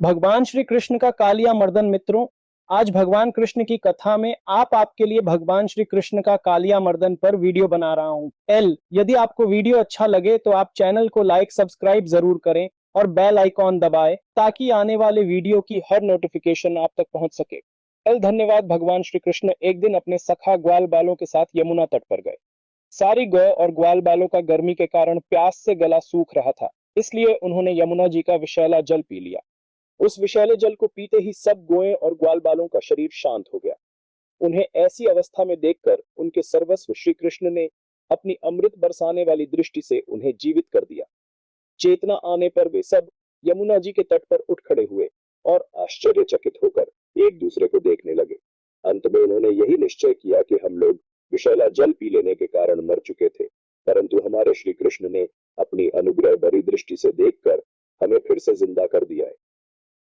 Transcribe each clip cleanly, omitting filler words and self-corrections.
भगवान श्री कृष्ण का कालिया मर्दन। मित्रों, आज भगवान कृष्ण की कथा में आपके लिए भगवान श्री कृष्ण का कालिया मर्दन पर वीडियो बना रहा हूं। यदि आपको वीडियो अच्छा लगे तो आप चैनल को लाइक सब्सक्राइब जरूर करें और बेल आइकॉन दबाएं ताकि आने वाले वीडियो की हर नोटिफिकेशन आप तक पहुंच सके। धन्यवाद। भगवान श्री कृष्ण एक दिन अपने सखा ग्वाल बालों के साथ यमुना तट पर गए। सारी गौ और ग्वाल बालों का गर्मी के कारण प्यास से गला सूख रहा था, इसलिए उन्होंने यमुना जी का विषैला जल पी लिया। उस विषैले जल को पीते ही सब गोएं और ग्वाल बालों का शरीर शांत हो गया। उन्हें ऐसी अवस्था में देखकर उनके सर्वस्व श्री कृष्ण ने अपनी अमृत बरसाने वाली दृष्टि से उन्हें जीवित कर दिया। चेतना आने पर वे सब यमुना जी के तट पर उठ खड़े हुए और आश्चर्यचकित होकर एक दूसरे को देखने लगे। अंत में उन्होंने यही निश्चय किया कि हम लोग विषैला जल पी लेने के कारण मर चुके थे, परंतु हमारे श्री कृष्ण ने अपनी अनुग्रह भरी दृष्टि से देखकर हमें फिर से जिंदा कर दिया है।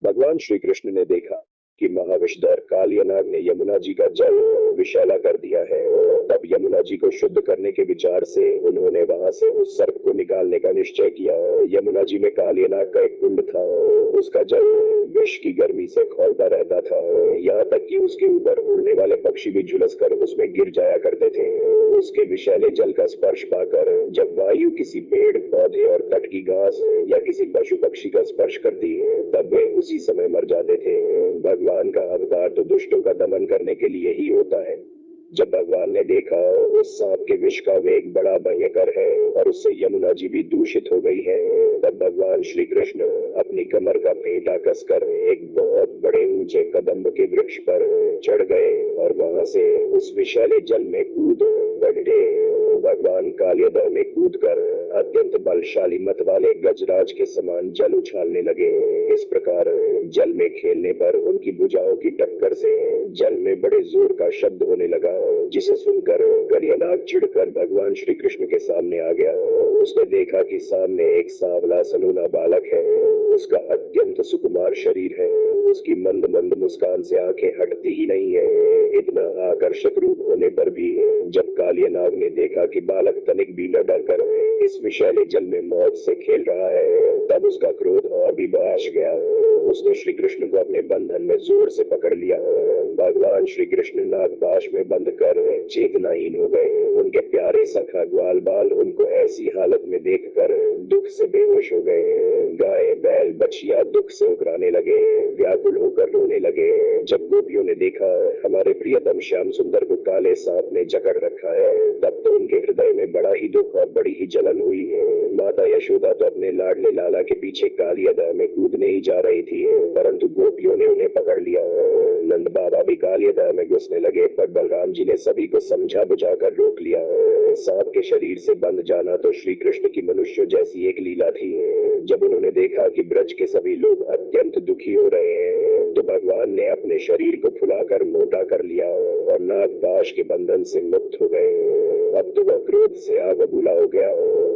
भगवान श्री कृष्ण ने देखा कि महाविषधर कालियानाग ने यमुना जी का जल विषैला कर दिया है। तब यमुना जी को शुद्ध करने के विचार से उन्होंने वहां से उस सर्प को निकालने का निश्चय किया। यमुना जी में कालियानाग का एक कुंड था, उसका जल विष की गर्मी से खौलता रहता था, यहाँ तक कि उसके ऊपर उड़ने वाले पक्षी भी झुलस कर उसमें गिर जाया करते थे। उसके विषैले जल का स्पर्श पाकर जब वायु किसी पेड़ पौधे और तट की घास या किसी पशु पक्षी का स्पर्श करती तब वे उसी समय मर जाते थे। भगवान का अवतार तो दुष्टों का दमन करने के लिए ही होता है। जब भगवान ने देखा उस सांप के विष का वेग बड़ा भयंकर है और उससे यमुना जी भी दूषित हो गई है, तब भगवान श्री कृष्ण अपनी कमर का फेंटा कसकर एक बहुत बड़े ऊंचे कदम्ब के वृक्ष पर चढ़ गए और वहां से उस विषैले जल में कूद बैठे। भगवान कालियादह में कूदकर अत्यंत बलशाली मत वाले गजराज के समान जल उछालने लगे। इस प्रकार जल में खेलने पर उनकी भुजाओं की टक्कर से जल में बड़े जोर का शब्द होने लगा, जिसे सुनकर कालियानाग चिढ़कर भगवान श्री कृष्ण के सामने आ गया। उसने देखा कि सामने एक सांवला सनूना बालक है। उसका अत्यंत सुकुमार शरीर है, उसकी मंद मंद मुस्कान से आंखें हटती ही नहीं है। इतना आकर्षक रूप होने पर भी जब कालियानाग ने देखा कि बालक तनिक भी न डरकर इस विषैले जल में मौज से खेल रहा है, तब उसका क्रोध और भी बढ़ गया। उसने श्री कृष्ण को अपने बंधन में जोर से पकड़ लिया। भगवान श्री कृष्ण नागपाश में बंद कर चेतनाहीन हो गए। उनके प्यारे सखा ग्वाल बाल उनको ऐसी हालत में देखकर दुख से बेहोश हो गए। गाय बैल बछिया दुख से उकराने लगे, व्याकुल होकर रोने लगे। जब गोपियों ने देखा हमारे प्रियतम श्याम सुंदर को काले सांप ने जकड़ रखा है, तब तो उनके हृदय में बड़ा ही दुख और बड़ी ही जलन हुई। माता यशोदा तो अपने लाडले लाला के पीछे कालियादह में कूदने ही जा रही थी, परंतु गोपियों ने उन्हें पकड़ लिया। नंद बाबा भी कालियादह में घुसने लगे, पर बलराम जी ने सभी को समझा बुझाकर रोक लिया। सांप के शरीर से बंध जाना तो श्री कृष्ण की मनुष्य जैसी एक लीला थी। जब उन्होंने देखा कि ब्रज के सभी लोग अत्यंत दुखी हो रहे हैं, तो भगवान ने अपने शरीर को फुलाकर मोटा कर लिया और नागपाश के बंधन से मुक्त हो गए। अब तो वह क्रोध से आग बबूला हो गया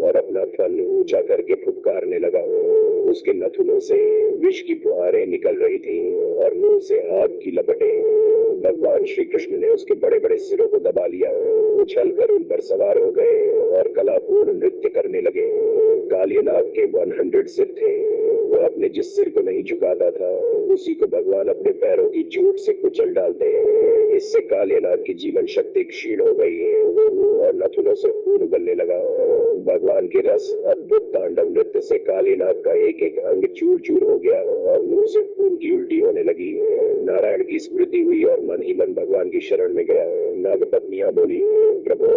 और अपना फन ऊंचा करके फुफकारने लगा। उसके नथुनों से विष की फुहारें निकल रही थी और मुंह से आग की लपटें। भगवान श्री कृष्ण ने उसके बड़े बड़े सिरों को दबा लिया, उछलकर उन पर सवार हो गए और कलापूर्ण नृत्य करने लगे। कालियानाग के 100 सिर थे। वह अपने जिस सिर को नहीं झुकाता था उसी को भगवान अपने पैरों की चोट से कुचल डालते। इससे कालियानाग की जीवन शक्ति क्षीण हो गई और नथुनों से खून उगलने लगा। भगवान के रस अद्भुत तांडव नृत्य से कालियानाग का एक एक अंग चूर चूर हो गया और मुंह से खून की उल्टी होने लगी। नारायण की स्मृति हुई और मन ही मन भगवान की शरण में गया। नागपत्नियां बोली, प्रभु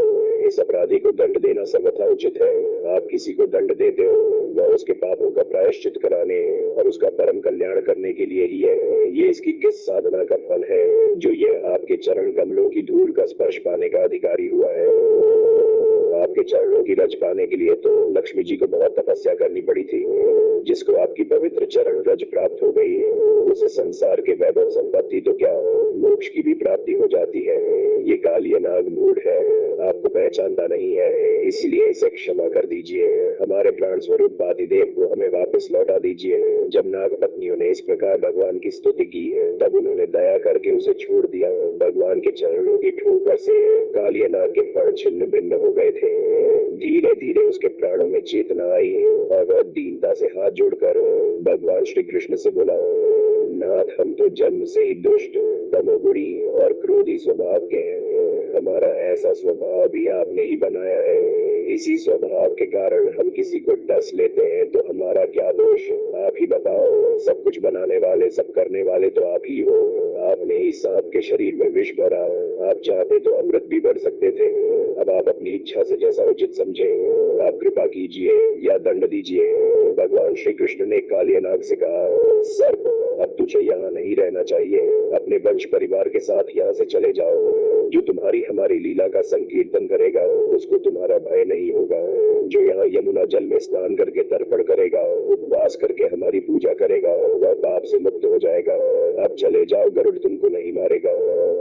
इस अपराधी को दंड देना सर्वथा उचित है। आप किसी को दंड देते हो वह उसके पापों का प्रायश्चित कराने और उसका परम कल्याण करने के लिए ही है। ये इसकी किस साधना का फल है जो यह आपके चरण कमलों की धूल का स्पर्श पाने का अधिकारी हुआ है। आपके चरणों की रज पाने के लिए तो लक्ष्मी जी को बहुत तपस्या करनी पड़ी थी। जिसको आपकी पवित्र चरण रज प्राप्त हो गई उसे संसार के वैभव संपत्ति तो क्या मोक्ष की भी प्राप्ति हो जाती है। ये कालियानाग मूढ़ है, आपको पहचानता नहीं है, इसलिए इसे क्षमा कर दीजिए। हमारे प्राण स्वरूप वादिदेव को हमें वापस लौटा दीजिए। जब नाग पत्नियों ने इस प्रकार भगवान की स्तुति की तब उन्होंने दया करके उसे छोड़ दिया। भगवान के चरणों की ठोकर से कालियानाग के फण छिन्न भिन्न हो गए थे। धीरे धीरे उसके प्राणों में चेतना आई और वह दीनता से हाथ जोड़कर भगवान श्री कृष्ण से बोला, नाथ, हम तो जन्म से ही दुष्ट, तमोगुणी और क्रोधी स्वभाव के हैं। हमारा ऐसा स्वभाव भी आपने ही बनाया है। इसी स्वभाव के कारण हम किसी को डस लेते हैं, तो हमारा क्या दोष? आप ही बताओ। सब कुछ बनाने वाले, सब करने वाले तो आप ही हो। आपने ही सांप के शरीर में विष भरा। आप चाहते तो अमृत भी भर सकते थे। अब आप अपनी इच्छा से जैसा उचित समझे, आप कृपा कीजिए या दंड दीजिए। भगवान श्री कृष्ण ने कालियानाग से कहा, सर्प, अब तुझे यहाँ नहीं रहना चाहिए। अपने वंश परिवार के साथ यहाँ से चले जाओ। जो तुम्हारी हमारी लीला का संकीर्तन करेगा, उसको तुम्हारा भय नहीं होगा। जो यहाँ यमुना जल में स्नान करके तर्पण करेगा, उपवास करके हमारी पूजा करेगा, वह पाप से मुक्त हो जाएगा। अब चले जाओ, गरुड़ तुमको नहीं मारेगा।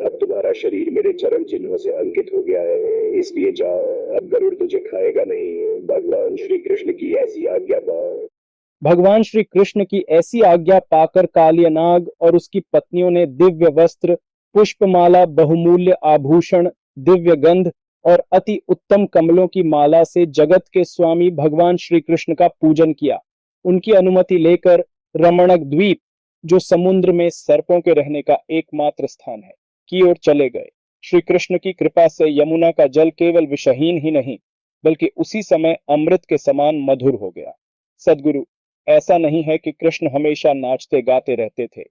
अब तुम्हारा शरीर मेरे चरण चिन्हों से अंकित हो गया है, इसलिए जाओ, अब गरुड़ तुझे खाएगा नहीं। भगवान श्री कृष्ण की ऐसी आज्ञा पाओ। भगवान श्री कृष्ण की ऐसी आज्ञा पाकर कालियानाग और उसकी पत्नियों ने दिव्य वस्त्र, पुष्पमाला, बहुमूल्य आभूषण, दिव्य गंध और अति उत्तम कमलों की माला से जगत के स्वामी भगवान श्री कृष्ण का पूजन किया। उनकी अनुमति लेकर रमणक द्वीप, जो समुद्र में सर्पों के रहने का एकमात्र स्थान है, की ओर चले गए। श्री कृष्ण की कृपा से यमुना का जल केवल विषहीन ही नहीं, बल्कि उसी समय अमृत के समान मधुर हो गया। सद्गुरु, ऐसा नहीं है कि कृष्ण हमेशा नाचते गाते रहते थे।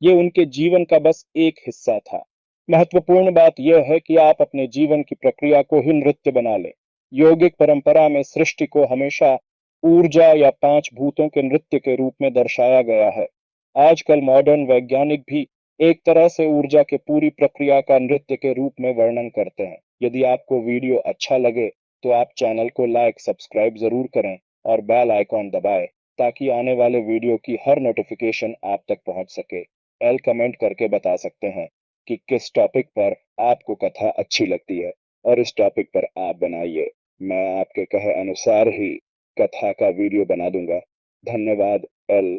ये उनके जीवन का बस एक हिस्सा था। महत्वपूर्ण बात यह है कि आप अपने जीवन की प्रक्रिया को ही नृत्य बना लें। योगिक परंपरा में सृष्टि को हमेशा ऊर्जा या पांच भूतों के नृत्य के रूप में दर्शाया गया है। आजकल मॉडर्न वैज्ञानिक भी एक तरह से ऊर्जा के पूरी प्रक्रिया का नृत्य के रूप में वर्णन करते हैं। यदि आपको वीडियो अच्छा लगे तो आप चैनल को लाइक, सब्सक्राइब जरूर करें और बेल आइकॉन दबाएं, ताकि आने वाले वीडियो की हर नोटिफिकेशन आप तक पहुंच सके। एल कमेंट करके बता सकते हैं कि किस टॉपिक पर आपको कथा अच्छी लगती है और इस टॉपिक पर आप बनाइए। मैं आपके कहे अनुसार ही कथा का वीडियो बना दूंगा। धन्यवाद एल।